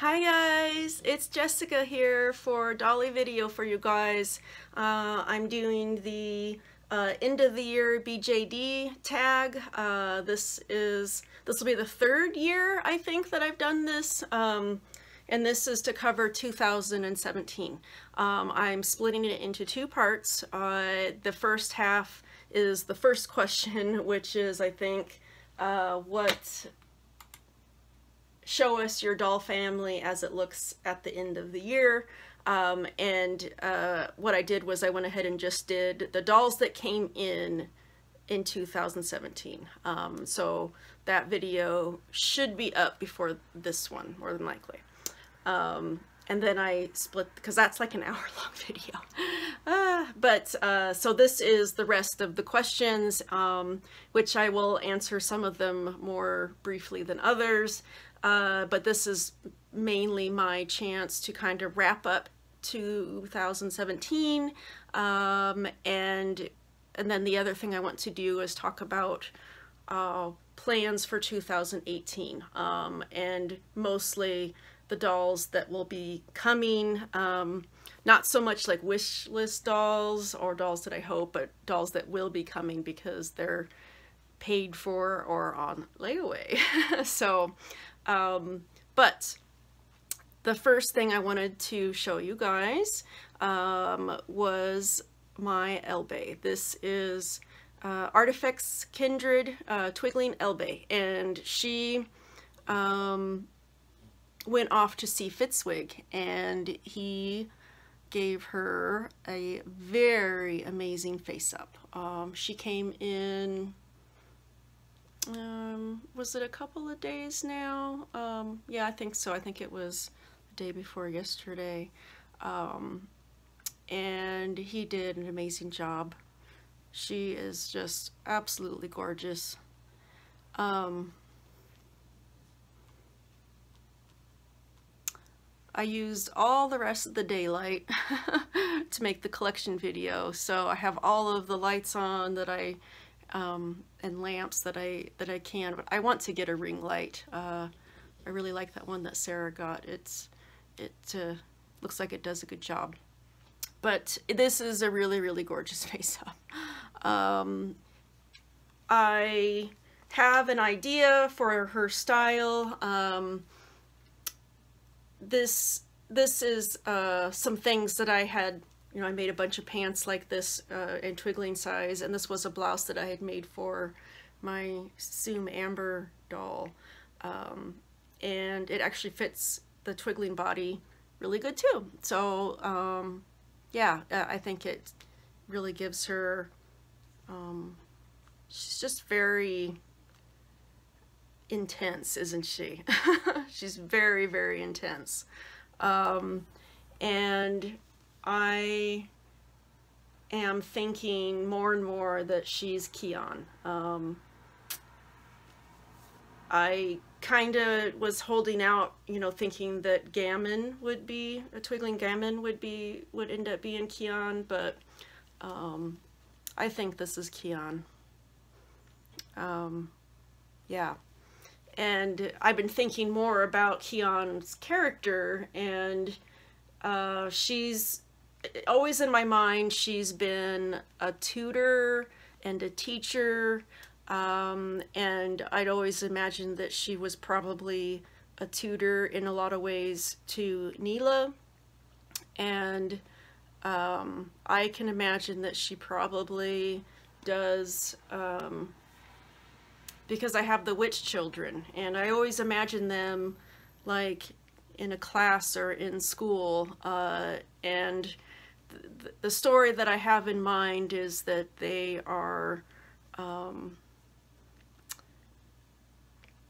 Hi guys, it's Jessica here for Dolly video for you guys. I'm doing the end of the year BJD tag. This will be the third year I think that I've done this, and this is to cover 2017. I'm splitting it into two parts. The first half is the first question, which is I think show us your doll family as it looks at the end of the year. What I did was I went ahead and just did the dolls that came in 2017. So that video should be up before this one, more than likely. And then I split, because that's like an hour-long video. So this is the rest of the questions, which I will answer some of them more briefly than others. But this is mainly my chance to kind of wrap up 2017, and then the other thing I want to do is talk about plans for 2018, and mostly the dolls that will be coming, not so much like wish list dolls or dolls that I hope, but dolls that will be coming because they're paid for or on layaway. So but the first thing I wanted to show you guys was my Elbe. This is Artifex Kindred Twigling Elbe, and she went off to see Fitzwig, and he gave her a very amazing face-up. She came in, was it a couple of days now? Yeah, I think so. I think it was the day before yesterday. And he did an amazing job. She is just absolutely gorgeous. I used all the rest of the daylight to make the collection video, so I have all of the lights on that I and lamps that I can, but I want to get a ring light. I really like that one that Sarah got. It looks like it does a good job. But this is a really gorgeous face-up. I have an idea for her style. This is some things that I had. I made a bunch of pants like this in Twigling size, and this was a blouse that I had made for my Zoom Amber doll. And it actually fits the Twigling body really good too. So yeah, I think it really gives her, she's just very intense, isn't she? She's very intense. And I am thinking more and more that she's Kian. I kind of was holding out, thinking that Gammon would be, a Twigling Gammon would end up being Kian, but I think this is Kian. Yeah. And I've been thinking more about Kian's character, and she's always in my mind. She's been a tutor and a teacher, and I'd always imagined that she was probably a tutor in a lot of ways to Neela, and I can imagine that she probably does, because I have the witch children, and I always imagine them like in a class or in school, and the story that I have in mind is that they are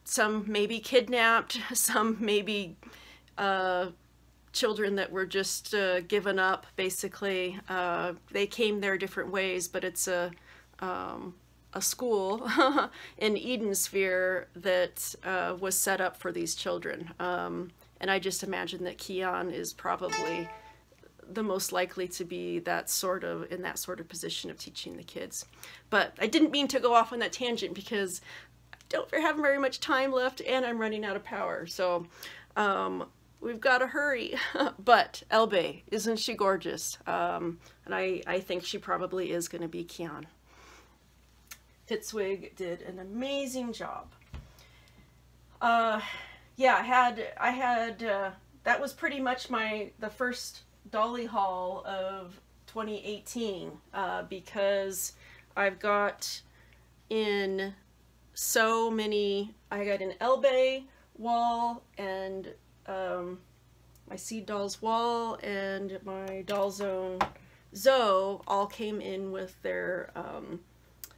some maybe kidnapped, some maybe children that were just given up, basically. They came there different ways, but it's a school in Eden Sphere that was set up for these children. And I just imagine that Kian is probably the most likely to be in that sort of position of teaching the kids. But I didn't mean to go off on that tangent because I don't have very much time left and I'm running out of power. So we've got to hurry. But Elbe, isn't she gorgeous? And I think she probably is going to be Kian. Fitzwig did an amazing job. Yeah, I had that was pretty much the first Dolly haul of 2018, because I've got in so many. I got an Elbe wall, and my Seed Dolls wall, and my Doll Zone Zoe all came in with their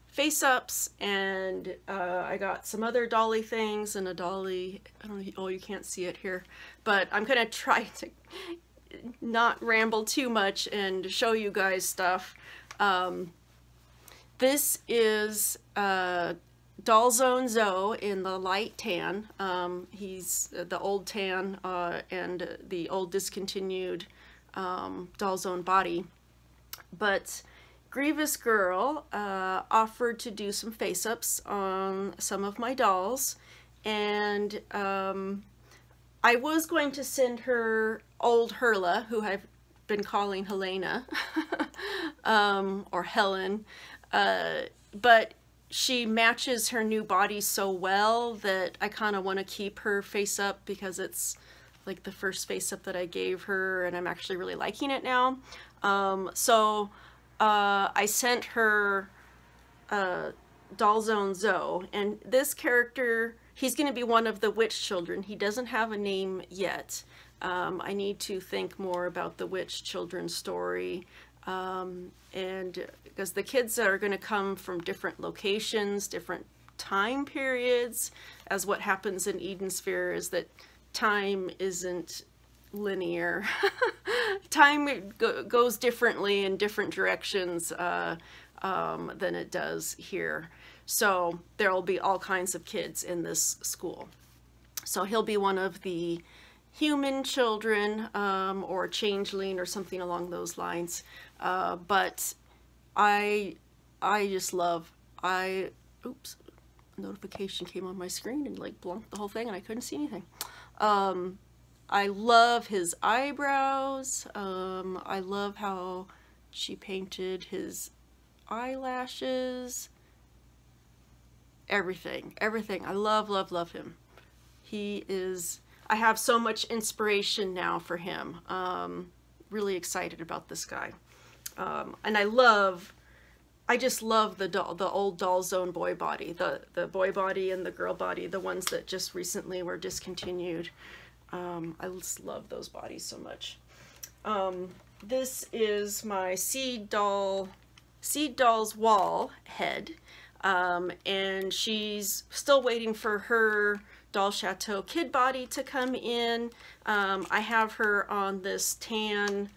face-ups, and I got some other Dolly things and a Dolly, I don't know, oh, you can't see it here, but I'm gonna try to not ramble too much and show you guys stuff. This is Doll Zone Zoe in the light tan. He's the old tan and the old discontinued Doll Zone body, but Grievous Girl offered to do some face-ups on some of my dolls, and I was going to send her old Herla, who I've been calling Helena, or Helen, but she matches her new body so well that I kind of want to keep her face-up, because it's like the first face-up that I gave her, and I'm actually really liking it now. I sent her Doll Zone Zoe, and this character, he's going to be one of the witch children. He doesn't have a name yet. I need to think more about the witch children story, and because the kids are going to come from different locations, different time periods, as what happens in Eden Sphere is that time isn't linear. Time goes differently in different directions than it does here. So there will be all kinds of kids in this school. So he'll be one of the human children, or changeling or something along those lines. But I just love, oops, a notification came on my screen and like blunked the whole thing and I couldn't see anything. I love his eyebrows. I love how she painted his eyelashes. Everything. I love him. He is, I have so much inspiration now for him. Really excited about this guy. And I just love the old Doll Zone boy body, the boy body and the girl body, the ones that just recently were discontinued. I just love those bodies so much. This is my Seed Dolls wall head, and she's still waiting for her Doll Chateau kid body to come in. I have her on this tan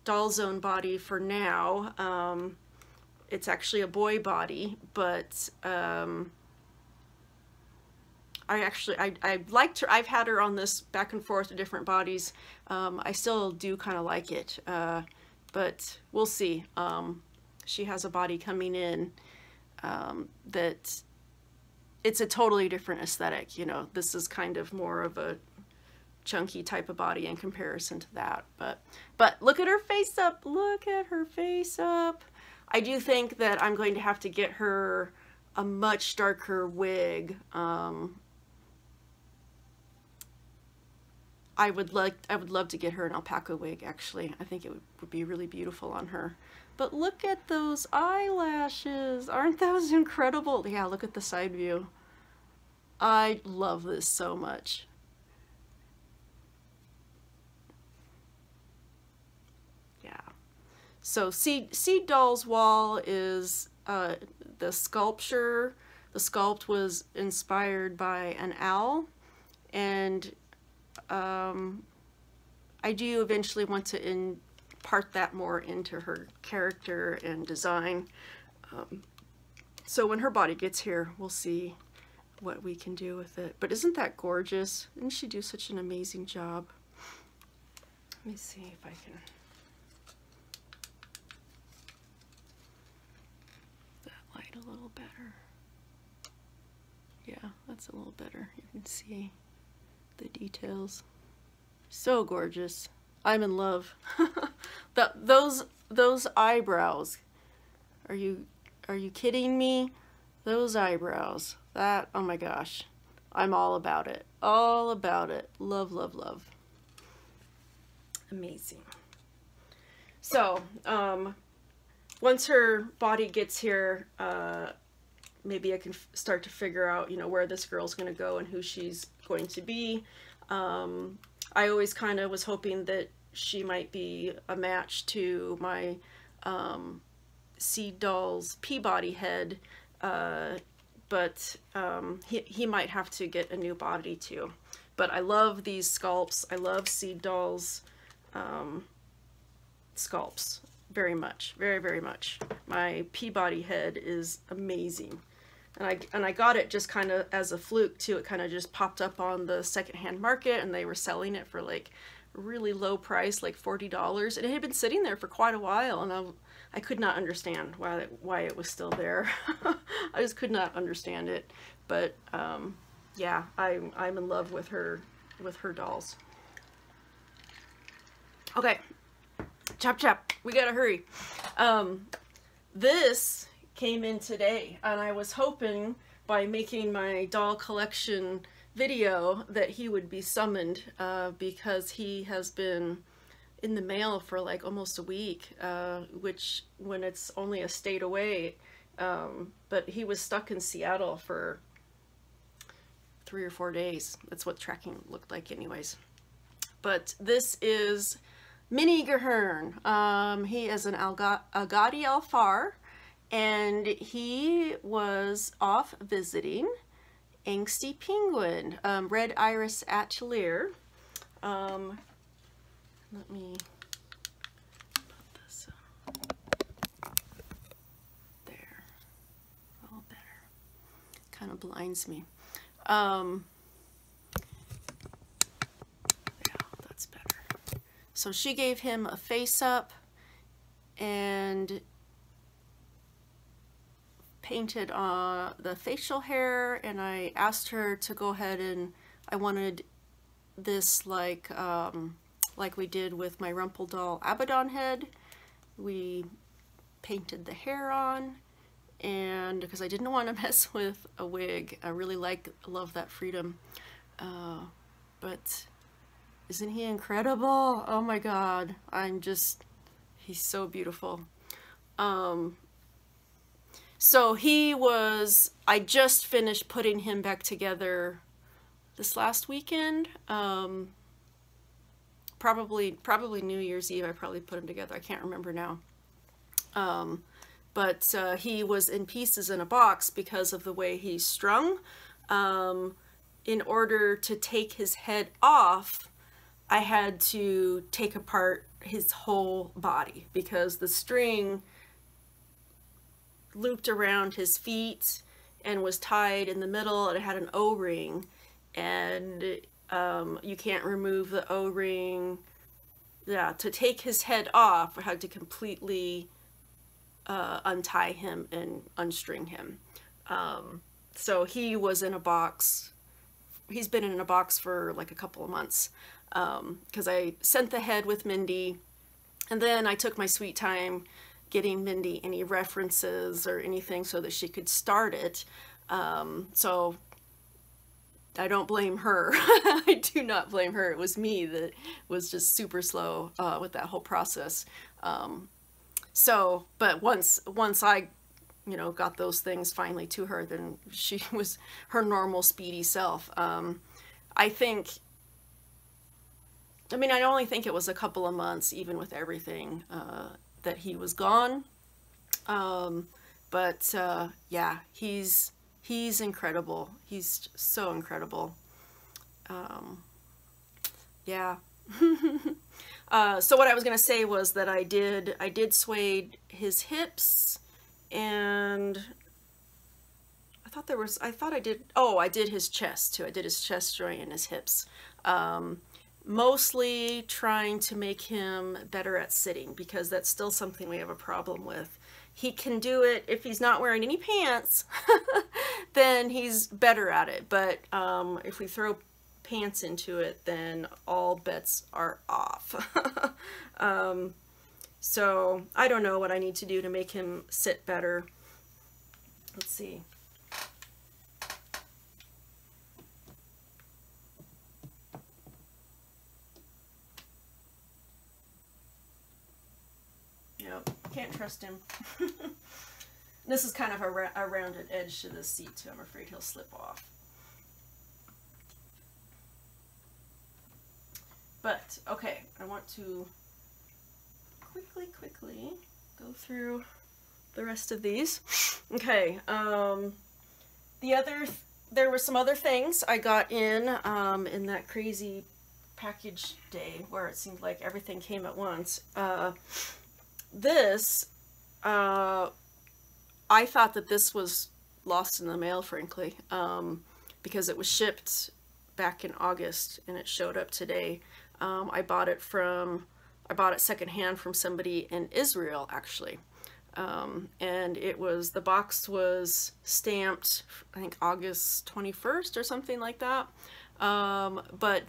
Doll Zone body for now. It's actually a boy body, but I liked her. I've had her on this back and forth to different bodies. I still do kind of like it, but we'll see. She has a body coming in that it's a totally different aesthetic. You know, this is kind of more of a chunky type of body in comparison to that. But look at her face up. Look at her face up. I do think that I'm going to have to get her a much darker wig. I would love to get her an alpaca wig, actually. I think it would be really beautiful on her. But look at those eyelashes. Aren't those incredible? Yeah, look at the side view. I love this so much. Yeah. So Seed Dolls wall is the sculpture. The sculpt was inspired by an owl, and I do eventually want to impart that more into her character and design. So when her body gets here, we'll see what we can do with it. But isn't that gorgeous? Didn't she do such an amazing job? Let me see if I can. That light a little better. Yeah, that's a little better. You can see the details. So gorgeous. I'm in love. Those eyebrows. Are you kidding me? Those eyebrows. That, oh my gosh. I'm all about it. All about it. Love, love, love. Amazing. So, once her body gets here, maybe I can start to figure out, you know, where this girl's going to go and who she's going to be. I always kind of was hoping that she might be a match to my Seed Dolls Peabody head, but he might have to get a new body too. But I love these sculpts. I love Seed Dolls sculpts very much, very, very much. My Peabody head is amazing. And I got it just kind of as a fluke too. It kind of just popped up on the secondhand market and they were selling it for like a really low price, like $40. And it had been sitting there for quite a while, and I could not understand why it was still there. I just could not understand it. But yeah, I'm in love with her dolls. Okay, chop chop, we gotta hurry. This came in today, and I was hoping by making my doll collection video that he would be summoned, because he has been in the mail for like almost a week, which when it's only a state away, but he was stuck in Seattle for 3 or 4 days. That's what tracking looked like anyways. But this is Mini Gahern. He is an Agadi Alfar, and he was off visiting Angsty Penguin, Red Iris Atelier. Let me put this there, a little better. Kind of blinds me. Yeah, that's better. So she gave him a face up and painted the facial hair, and I asked her to go ahead and I wanted this like we did with my Rumpel doll Abaddon head. We painted the hair on, and because I didn't want to mess with a wig, I really love that freedom. But isn't he incredible? Oh my god, he's so beautiful. So I just finished putting him back together this last weekend. Probably New Year's Eve I probably put him together. I can't remember now. But he was in pieces in a box because of the way he's strung. In order to take his head off, I had to take apart his whole body because the string looped around his feet and was tied in the middle, and it had an O-ring, and you can't remove the O-ring. Yeah, to take his head off, I had to completely untie him and unstring him. So he was in a box. He's been in a box for like a couple of months, because I sent the head with Mindy, and then I took my sweet time getting Mindy any references or anything so that she could start it. So I don't blame her. I do not blame her. It was me that was just super slow with that whole process. But once I, you know, got those things finally to her, then she was her normal speedy self. I only think it was a couple of months, even with everything, that he was gone. Yeah, he's incredible. He's so incredible. Yeah. So what I was gonna say was that I did suede his hips, and I did his chest too. I did his chest joint and his hips. Mostly trying to make him better at sitting, because that's still something we have a problem with. He can do it if he's not wearing any pants, then he's better at it. But if we throw pants into it, then all bets are off. So I don't know what I need to do to make him sit better. Let's see. Yep, can't trust him. This is kind of a rounded edge to this seat too. I'm afraid he'll slip off. But, okay, I want to quickly go through the rest of these. Okay, there were some other things I got in that crazy package day where it seemed like everything came at once. I thought that this was lost in the mail, frankly, because it was shipped back in August and it showed up today. I bought it secondhand from somebody in Israel, actually. And the box was stamped, I think August 21st or something like that. But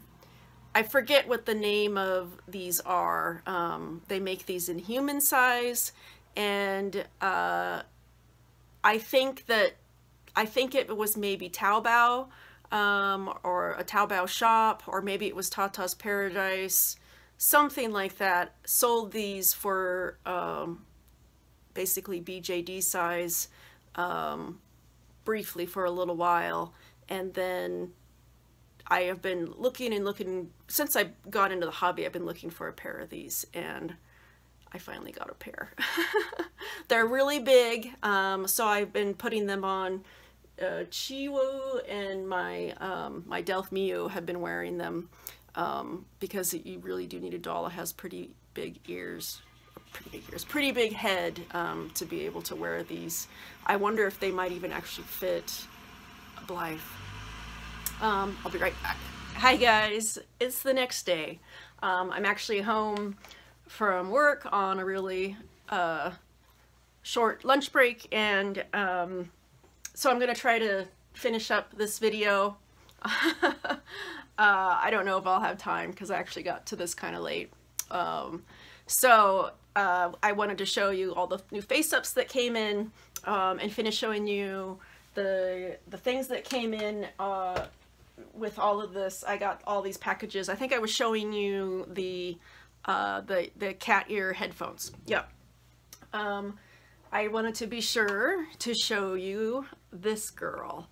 I forget what the name of these are. They make these in human size, and I think it was maybe Taobao, or a Taobao shop, or maybe it was Tata's Paradise, something like that, sold these for basically BJD size briefly for a little while, and then I have been looking since I got into the hobby. I've been looking for a pair of these, and I finally got a pair. They're really big, so I've been putting them on. Chiwo and my Delph Miu have been wearing them because you really do need a doll that has pretty big ears, pretty big head to be able to wear these. I wonder if they might even actually fit Blythe. I'll be right back. Hi guys, it's the next day. I'm actually home from work on a really short lunch break, and so I'm gonna try to finish up this video. I don't know if I'll have time because I actually got to this kind of late. So I wanted to show you all the new face-ups that came in, and finish showing you the things that came in with all of this. I got all these packages. I think I was showing you the cat ear headphones. Yep. I wanted to be sure to show you this girl.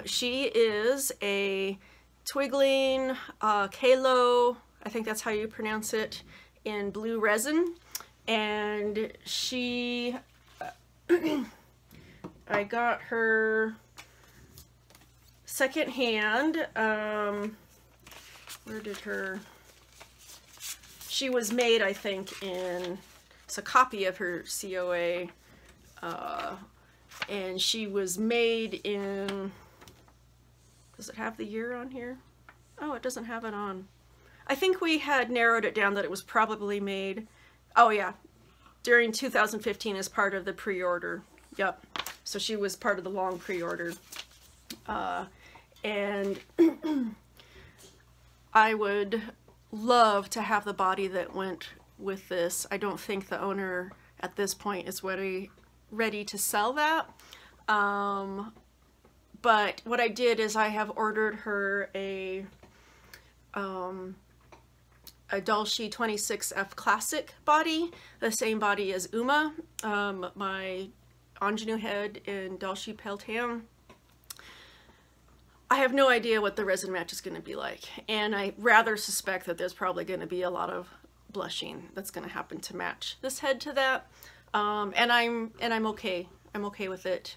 She is a Twigling Kalo, I think that's how you pronounce it, in blue resin, and she I got her secondhand. She was made, I think, it's a copy of her COA, and she was made in, does it have the year on here? Oh, it doesn't have it on. I think we had narrowed it down that it was probably made, oh yeah, during 2015 as part of the pre-order. Yep, so she was part of the long pre-order. And I would love to have the body that went with this. I don't think the owner at this point is ready to sell that. But what I did is I have ordered her a Dulce 26F Classic body, the same body as Uma, my ingenue head in Dulce Peltam. I have no idea what the resin match is going to be like, and I rather suspect that there's probably going to be a lot of blushing that's going to happen to match this head to that, and I'm okay. I'm okay with it.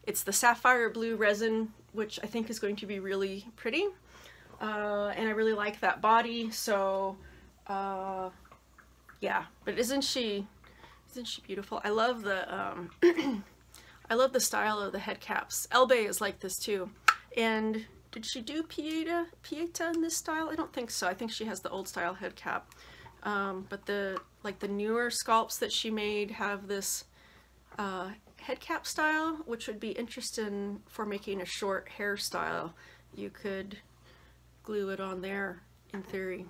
It's the sapphire blue resin, which I think is going to be really pretty, and I really like that body. So yeah, but isn't she beautiful? I love the I love the style of the head caps. Elbe is like this too. And did she do Pieta in this style? I don't think so. I think she has the old style head cap. But the newer sculpts that she made have this head cap style, which would be interesting for making a short hairstyle. You could glue it on there in theory.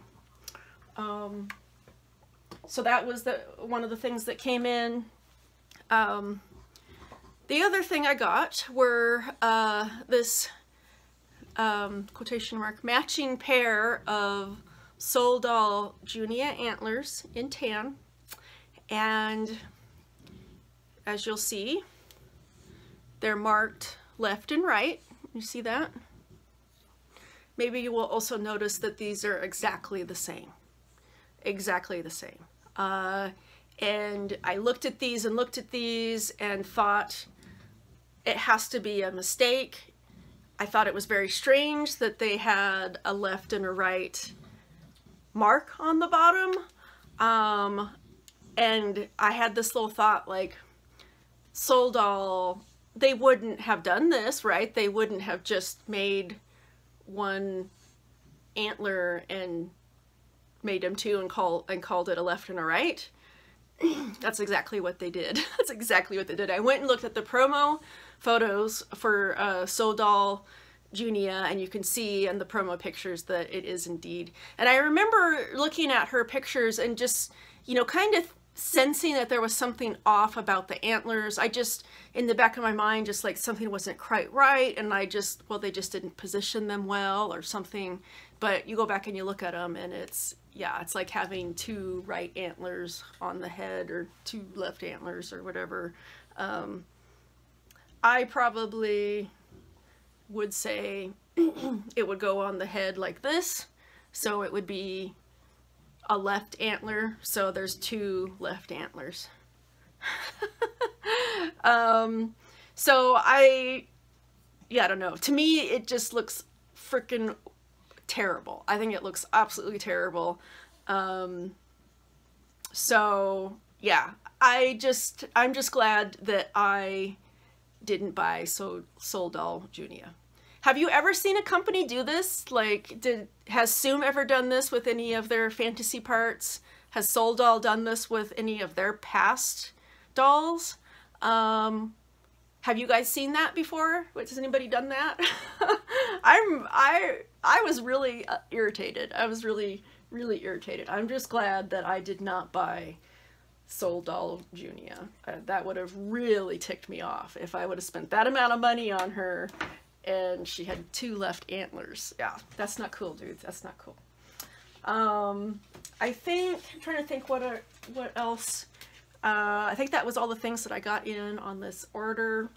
So that was one of the things that came in. The other thing I got were this quotation mark matching pair of Soldal Junia antlers in tan, and as you'll see, they're marked left and right. You see that? Maybe you will also notice that these are exactly the same. Exactly the same. And I looked at these and thought it has to be a mistake. I thought it was very strange that they had a left and a right mark on the bottom. And I had this little thought, like, Soldal, they wouldn't have done this, right? They wouldn't have just made one antler and made them two and called it a left and a right. That's exactly what they did. That's exactly what they did. I went and looked at the promo photos for Soldal Junia, and you can see in the promo pictures that it is indeed. And I remember looking at her pictures and just, you know, kind of sensing that there was something off about the antlers. I just, in the back of my mind, just like something wasn't quite right, and I just, well, they just didn't position them well or something. But you go back and you look at them and it's, yeah, it's like having two right antlers on the head or two left antlers or whatever. I probably would say it would go on the head like this, so it would be a left antler, so there's two left antlers. So I don't know, to me it just looks freaking terrible. I think it looks absolutely terrible. So yeah, I'm just glad that I didn't buy Soldal Junia. Have you ever seen a company do this? Like, has Soom ever done this with any of their fantasy parts? Has Soldal done this with any of their past dolls? Have you guys seen that before? Has anybody done that? I was really irritated. I was really irritated. I'm just glad that I did not buy Soldal Junia. That would have really ticked me off if I would have spent that amount of money on her and she had two left antlers. Yeah, that's not cool, dude. That's not cool. I think, I'm trying to think what else. I think that was all the things that I got in on this order.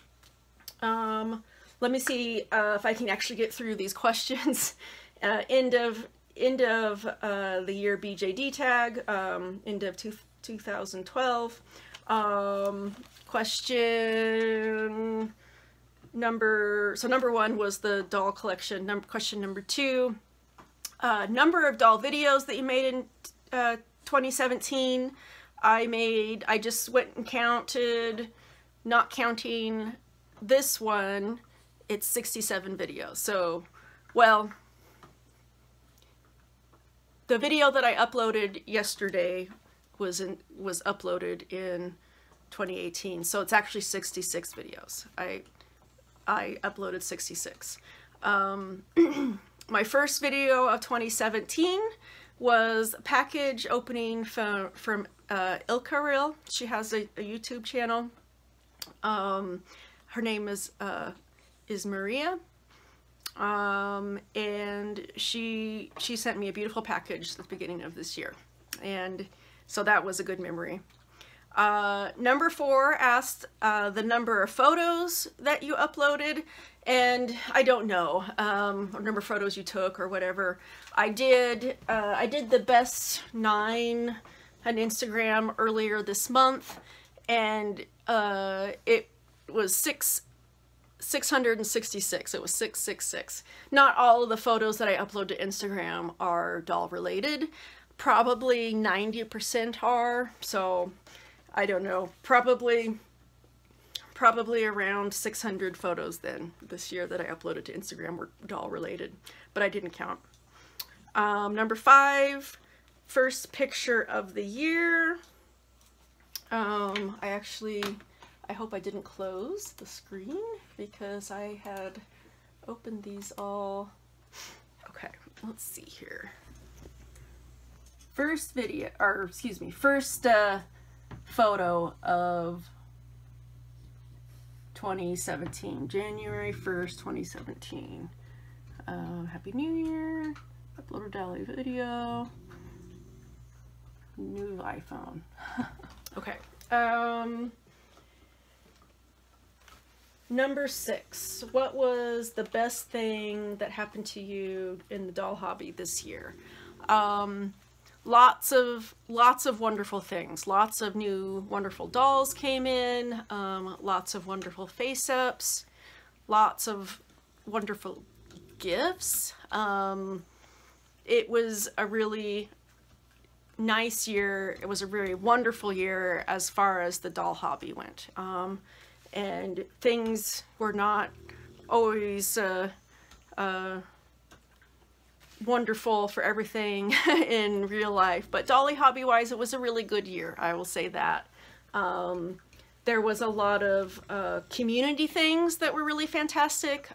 Let me see if I can actually get through these questions. End of the year BJD tag, end of 2012. Question number one was the doll collection. Question number two, number of doll videos that you made in 2017. I just went and counted, not counting this one, it's 67 videos. So, well, the video that I uploaded yesterday was uploaded in 2018, so it's actually 66 videos. I uploaded 66. My first video of 2017 was a package opening from Ilka Reel. She has a YouTube channel. Her name is Maria. And she sent me a beautiful package at the beginning of this year. And so that was a good memory. Number 4 asked the number of photos that you uploaded, and I don't know, or number of photos you took or whatever. I did the best 9 on Instagram earlier this month, and it was 666. It was 666. Not all of the photos that I upload to Instagram are doll related. Probably 90% are, so I don't know, probably around 600 photos then this year that I uploaded to Instagram were doll related, but I didn't count. Number 5, first picture of the year. I hope I didn't close the screen because I had opened these all. Okay, let's see here. First video, or excuse me, first photo of 2017, January 1st, 2017. Happy New Year. Upload a Dolly video. New iPhone. Okay. Number 6. What was the best thing that happened to you in the doll hobby this year? Lots of wonderful things. Lots of new wonderful dolls came in. Lots of wonderful face-ups. Lots of wonderful gifts. It was a really nice year. It was a very wonderful year as far as the doll hobby went. And things were not always wonderful for everything in real life, but dolly hobby wise it was a really good year, I will say that. There was a lot of community things that were really fantastic.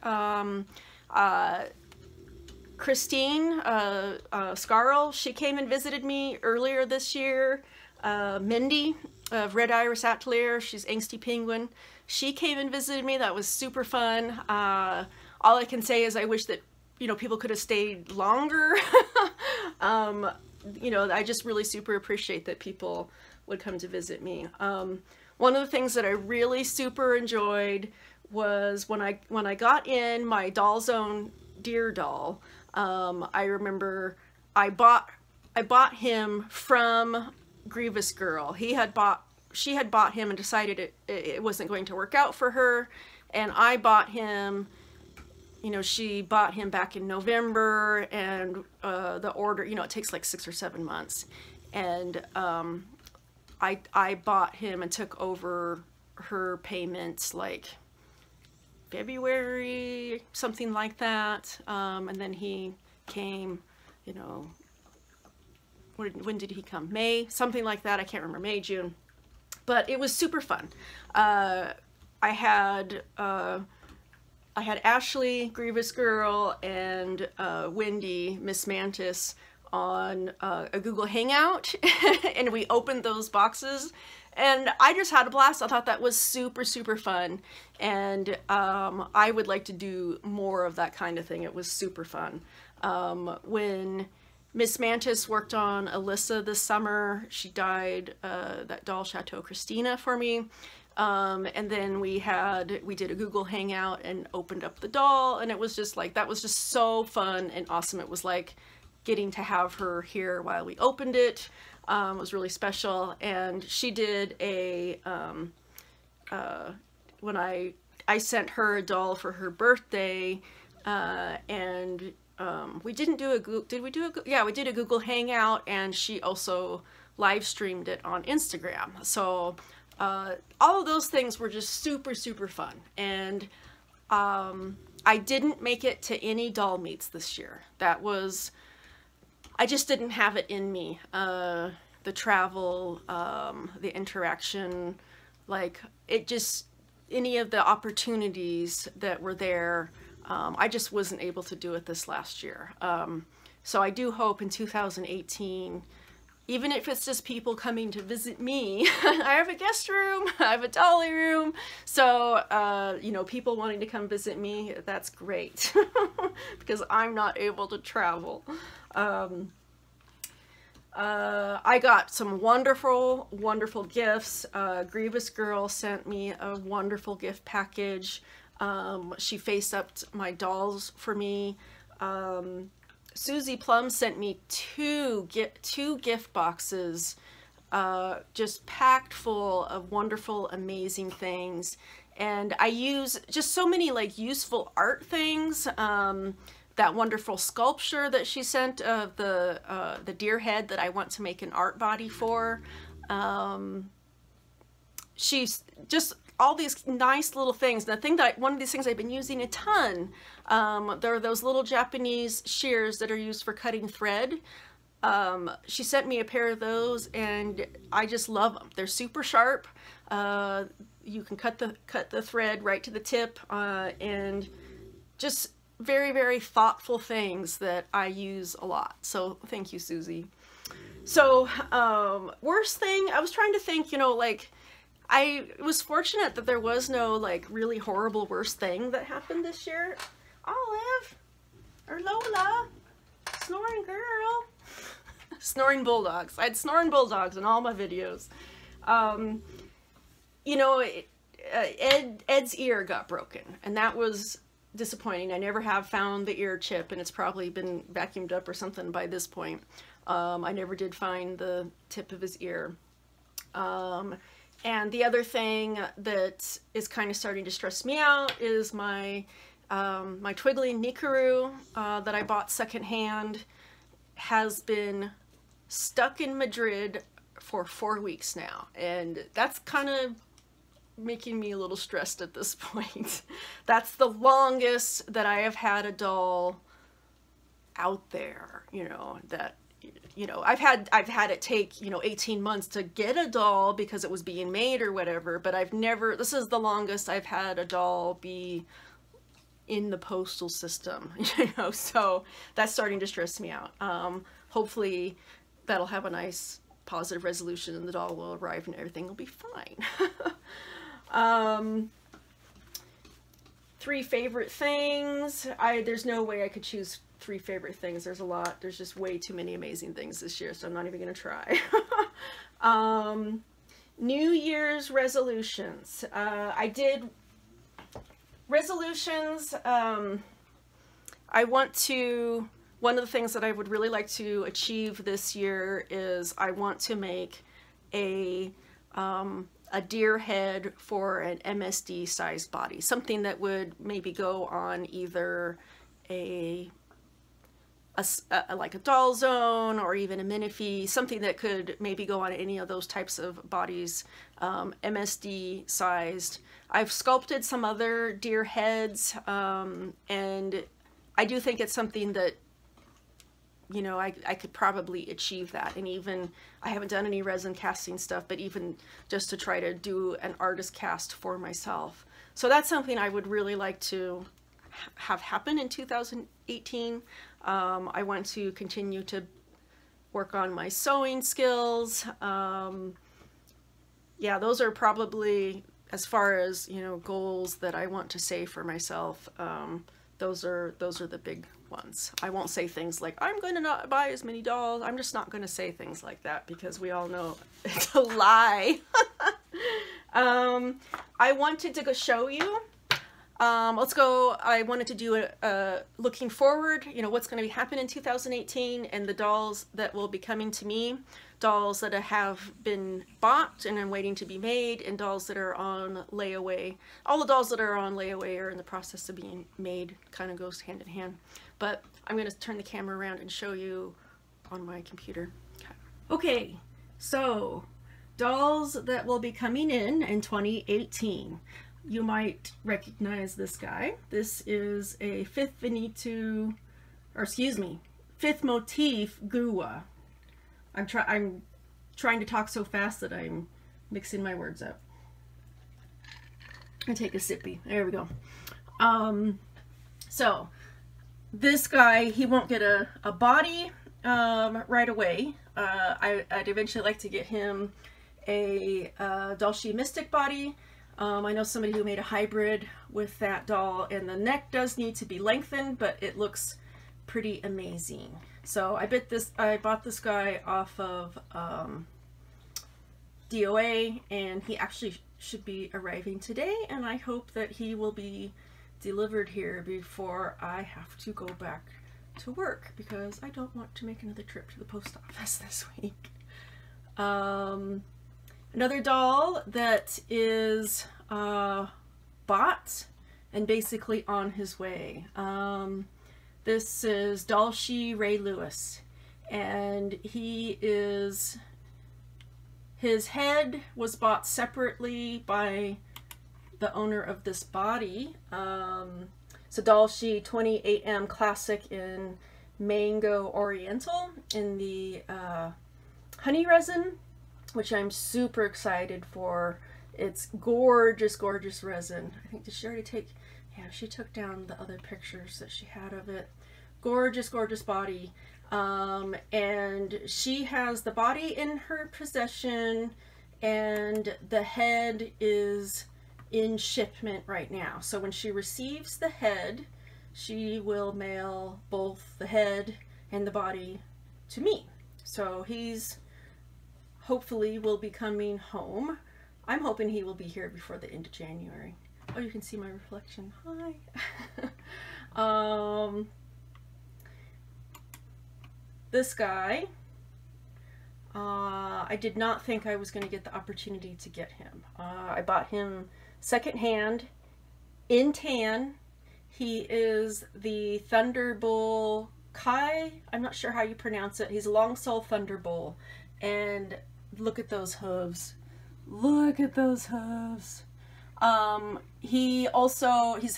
Christine Scarl, she came and visited me earlier this year. Mindy of Red Iris Atelier, she's Angsty Penguin, she came and visited me. That was super fun. All I can say is I wish that, you know, people could have stayed longer. You know, I just really super appreciate that people would come to visit me. One of the things that I really super enjoyed was when I got in my Doll Zone deer doll. I remember I bought him from Grievous Girl. She had bought him and decided it wasn't going to work out for her, and I bought him. You know, she bought him back in November, and the order, you know, it takes like 6 or 7 months, and I bought him and took over her payments like February, something like that, and then he came, you know, when did he come? May, something like that. I can't remember, May, June, but it was super fun. I had Ashley, Grievous Girl, and Wendy, Miss Mantis, on a Google Hangout, and we opened those boxes, and I just had a blast. I thought that was super, super fun, and I would like to do more of that kind of thing. It was super fun. When Miss Mantis worked on Alyssa this summer, she dyed that doll Chateau Christina for me. And then we did a Google Hangout and opened up the doll, and it was just like, that was just so fun and awesome. It was like getting to have her here while we opened it. It was really special. And she did a, when I sent her a doll for her birthday, and we didn't do a Google, did we do a, yeah, we did a Google Hangout, and she also live streamed it on Instagram. So all of those things were just super, super fun. And I didn't make it to any doll meets this year. That was, I just didn't have it in me. The travel, the interaction, like it just, any of the opportunities that were there, I just wasn't able to do it this last year. So I do hope in 2018, even if it's just people coming to visit me, I have a guest room, I have a dolly room, so, you know, people wanting to come visit me, that's great, because I'm not able to travel. I got some wonderful, wonderful gifts. Grievous Girl sent me a wonderful gift package. She face-upped my dolls for me. Susie Plum sent me two gift boxes, just packed full of wonderful, amazing things. And I use just so many like useful art things. That wonderful sculpture that she sent of the deer head that I want to make an art body for. She's just all these nice little things. The thing that one of these things I've been using a ton, there are those little Japanese shears that are used for cutting thread. She sent me a pair of those, and I just love them. They're super sharp. You can cut the thread right to the tip, and just very, very thoughtful things that I use a lot. So thank you, Susie. So worst thing, I was trying to think, you know, like I was fortunate that there was no like really horrible worst thing that happened this year. Olive or Lola, snoring girl. Snoring bulldogs. I had snoring bulldogs in all my videos. You know, Ed's ear got broken, and that was disappointing. I never have found the ear chip, and it's probably been vacuumed up or something by this point. I never did find the tip of his ear. And the other thing that is kind of starting to stress me out is my my Twiggly Nicaroo that I bought secondhand has been stuck in Madrid for 4 weeks now, and that's kind of making me a little stressed at this point. That's the longest that I have had a doll out there, you know, that, you know, I've had it take, you know, 18 months to get a doll because it was being made or whatever, but I've never, this is the longest I've had a doll be in the postal system, you know, so that's starting to stress me out. Hopefully that'll have a nice positive resolution and the doll will arrive and everything will be fine. 3 favorite things. There's no way I could choose 3 favorite things. There's a lot. There's just way too many amazing things this year, so I'm not even going to try. New Year's resolutions. I did resolutions. I want to, one of the things that I would really like to achieve this year is I want to make a deer head for an MSD sized body, something that would maybe go on either like a doll zone or even a Minifee, something that could maybe go on any of those types of bodies, MSD sized. I've sculpted some other deer heads, and I do think it's something that, you know, I could probably achieve that. And even, I haven't done any resin casting stuff, but even just to try to do an artist cast for myself. So that's something I would really like to have happen in 2018. I want to continue to work on my sewing skills. Yeah, those are probably, as far as, you know, goals that I want to say for myself, those are the big ones. I won't say things like, I'm going to not buy as many dolls. I'm just not going to say things like that because we all know it's a lie. I wanted to go show you. I wanted to do a looking forward, you know, what's going to be happening in 2018 and the dolls that will be coming to me, dolls that have been bought and are waiting to be made, and dolls that are on layaway. All the dolls that are on layaway are in the process of being made, kind of goes hand in hand. But I'm going to turn the camera around and show you on my computer. Okay, so dolls that will be coming in 2018. You might recognize this guy. This is a fifth motif Gua. I'm trying to talk so fast that I'm mixing my words up. I take a sippy. There we go. So this guy, he won't get a body right away. I'd eventually like to get him a Dulce Mystic body. I know somebody who made a hybrid with that doll, and the neck does need to be lengthened, but it looks pretty amazing. So I bought this guy off of DOA, and he actually should be arriving today, and I hope that he will be delivered here before I have to go back to work, because I don't want to make another trip to the post office this week. Another doll that is bought and basically on his way. This is Dulce Ray Lewis, and his head was bought separately by the owner of this body. It's a Dulce 28M Classic in Mango Oriental in the honey resin, which I'm super excited for. It's gorgeous, gorgeous resin. I think, did she already take Yeah, she took down the other pictures that she had of it. Gorgeous, gorgeous body. And she has the body in her possession, and the head is in shipment right now. So when she receives the head, she will mail both the head and the body to me. So he's hopefully will be coming home. I'm hoping he will be here before the end of January. Oh, you can see my reflection. Hi. This guy, I did not think I was going to get the opportunity to get him. I bought him secondhand in tan. He is the Thunderbull Kai. I'm not sure how you pronounce it. He's a long sole Thunderbull. And look at those hooves. Look at those hooves. He's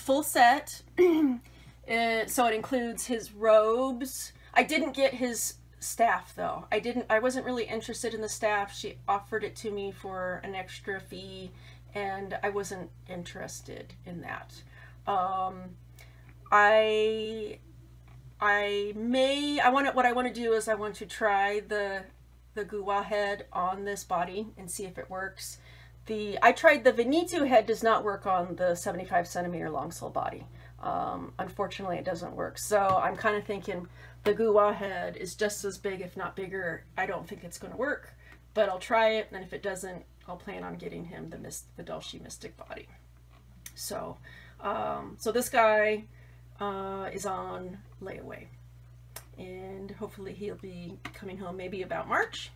full set. So it includes his robes. I didn't get his staff though. I wasn't really interested in the staff. She offered it to me for an extra fee and I wasn't interested in that. What I want to do is I want to try the Gua head on this body and see if it works. I tried the Veneto head, does not work on the 75 centimeter long sole body. Unfortunately it doesn't work. So I'm kind of thinking the Gua head is just as big, if not bigger. I don't think it's going to work, but I'll try it, and if it doesn't, I'll plan on getting him the Dulce Mystic body. So, so this guy is on layaway, and hopefully he'll be coming home maybe about March.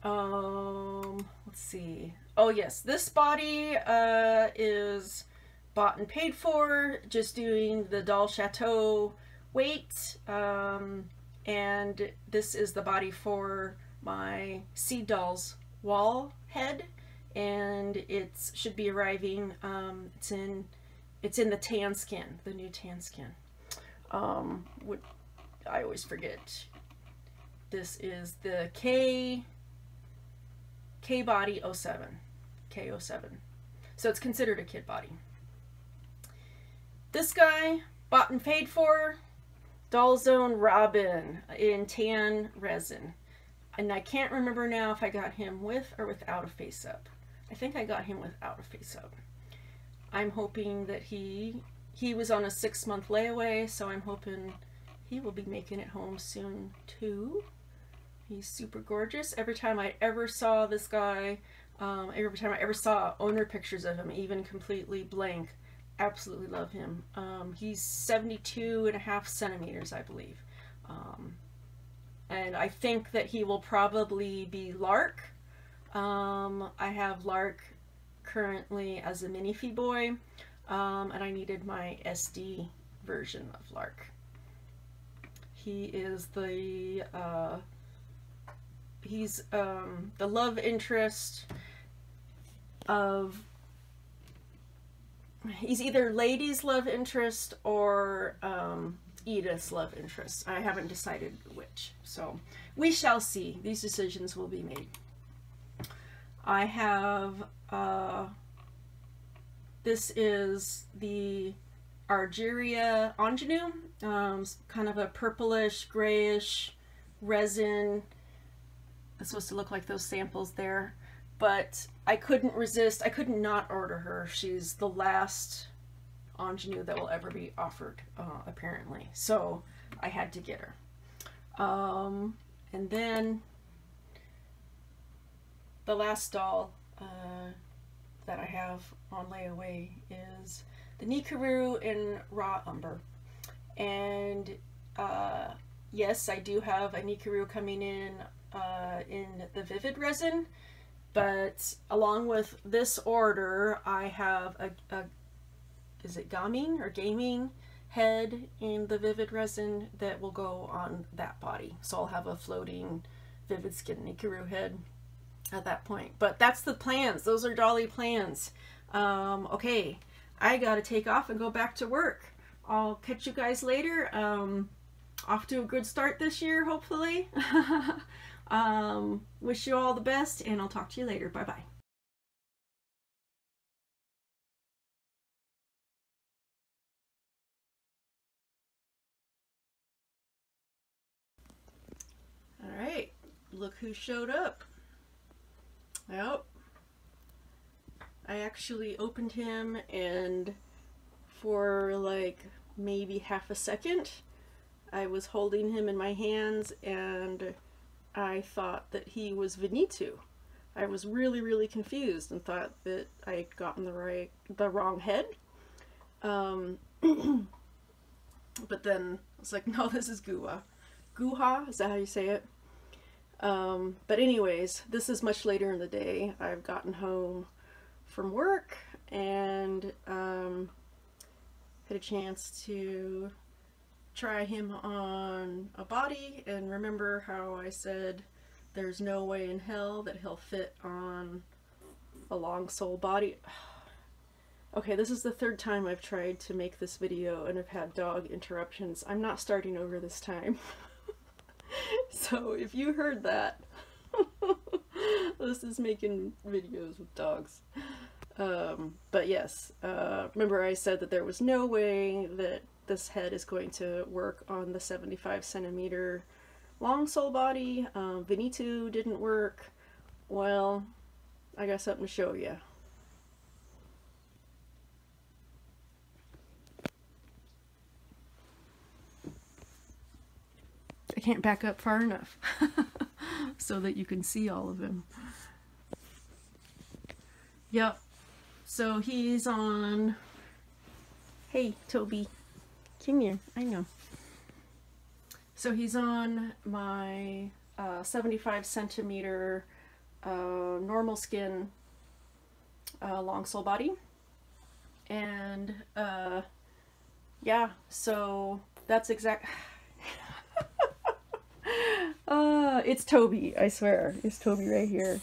Let's see. Oh yes, this body is bought and paid for, just doing the Doll Chateau weight, and this is the body for my Seed Dolls wall head, and it should be arriving. It's in the tan skin, the new tan skin. I always forget. This is the K body 07, K07. So it's considered a kid body. This guy, bought and paid for, Doll Zone Robin in tan resin. And I can't remember now if I got him with or without a face-up. I think I got him without a face-up. I'm hoping that he was on a 6-month layaway, so I'm hoping he will be making it home soon too. He's super gorgeous. Every time I ever saw this guy, every time I ever saw owner pictures of him, even completely blank, absolutely love him. He's 72.5 centimeters, I believe. And I think that he will probably be Lark. I have Lark currently as a Minifee boy, and I needed my SD version of Lark. He is the love interest of, he's either Lady's love interest or Edith's love interest. I haven't decided which, so we shall see. These decisions will be made. I have this is the Argyria Ingenue, kind of a purplish grayish resin. It's supposed to look like those samples there, but I couldn't resist. I could not order her. She's the last ingenue that will ever be offered, apparently. So I had to get her. And then the last doll that I have on layaway is the Nikuru in Raw Umber. And yes, I do have a Nikuru coming in the Vivid resin, but along with this order, I have a is it gaming or gaming head in the Vivid resin that will go on that body. So I'll have a floating Vivid Skin Nikuru head at that point. But that's the plans. Those are dolly plans. Okay, I gotta take off and go back to work. I'll catch you guys later. Off to a good start this year, hopefully. Wish you all the best, and I'll talk to you later. Bye-bye. look who showed up. Yep. I actually opened him, and for like maybe half a second I was holding him in my hands and I thought that he was Venitu. I was really confused and thought that I had gotten the wrong head. But then I was like, no, this is Guha. Guha, is that how you say it? But anyways, this is much later in the day. I've gotten home from work and had a chance to try him on a body, and remember how I said there's no way in hell that he'll fit on a long sole body. Okay, this is the third time I've tried to make this video and I've had dog interruptions. I'm not starting over this time. So if you heard that, this is making videos with dogs. But yes, remember I said that there was no way that this head is going to work on the 75 centimeter long sole body. Venitu didn't work. Well, I got something to show you. I can't back up far enough so that you can see all of him. Yep. So he's on... Hey, Toby. Come here. I know. So he's on my 75 centimeter normal skin long sole body. And yeah, so that's exact... it's Toby, I swear. It's Toby right here.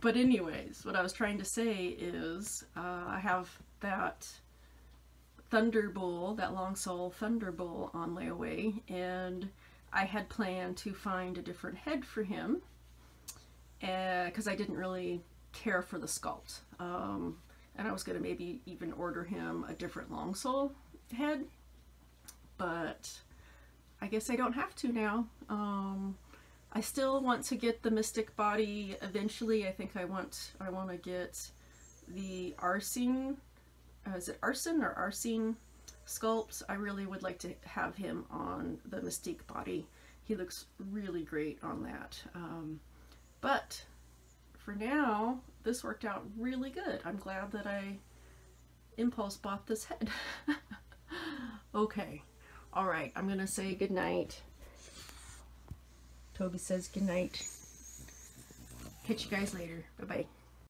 But anyways, what I was trying to say is I have that Thunderbull, that long sole Thunderbull on layaway, and I had planned to find a different head for him because I didn't really care for the sculpt. And I was going to maybe even order him a different long sole head, but I guess I don't have to now. I still want to get the Mystic body eventually. I think I want to get the Arsene, is it Arsene or Arsene sculpt. I really would like to have him on the Mystique body. He looks really great on that. But for now, this worked out really good. I'm glad that I impulse bought this head. Okay. All right. I'm going to say goodnight. Toby says goodnight. Catch you guys later. Bye-bye.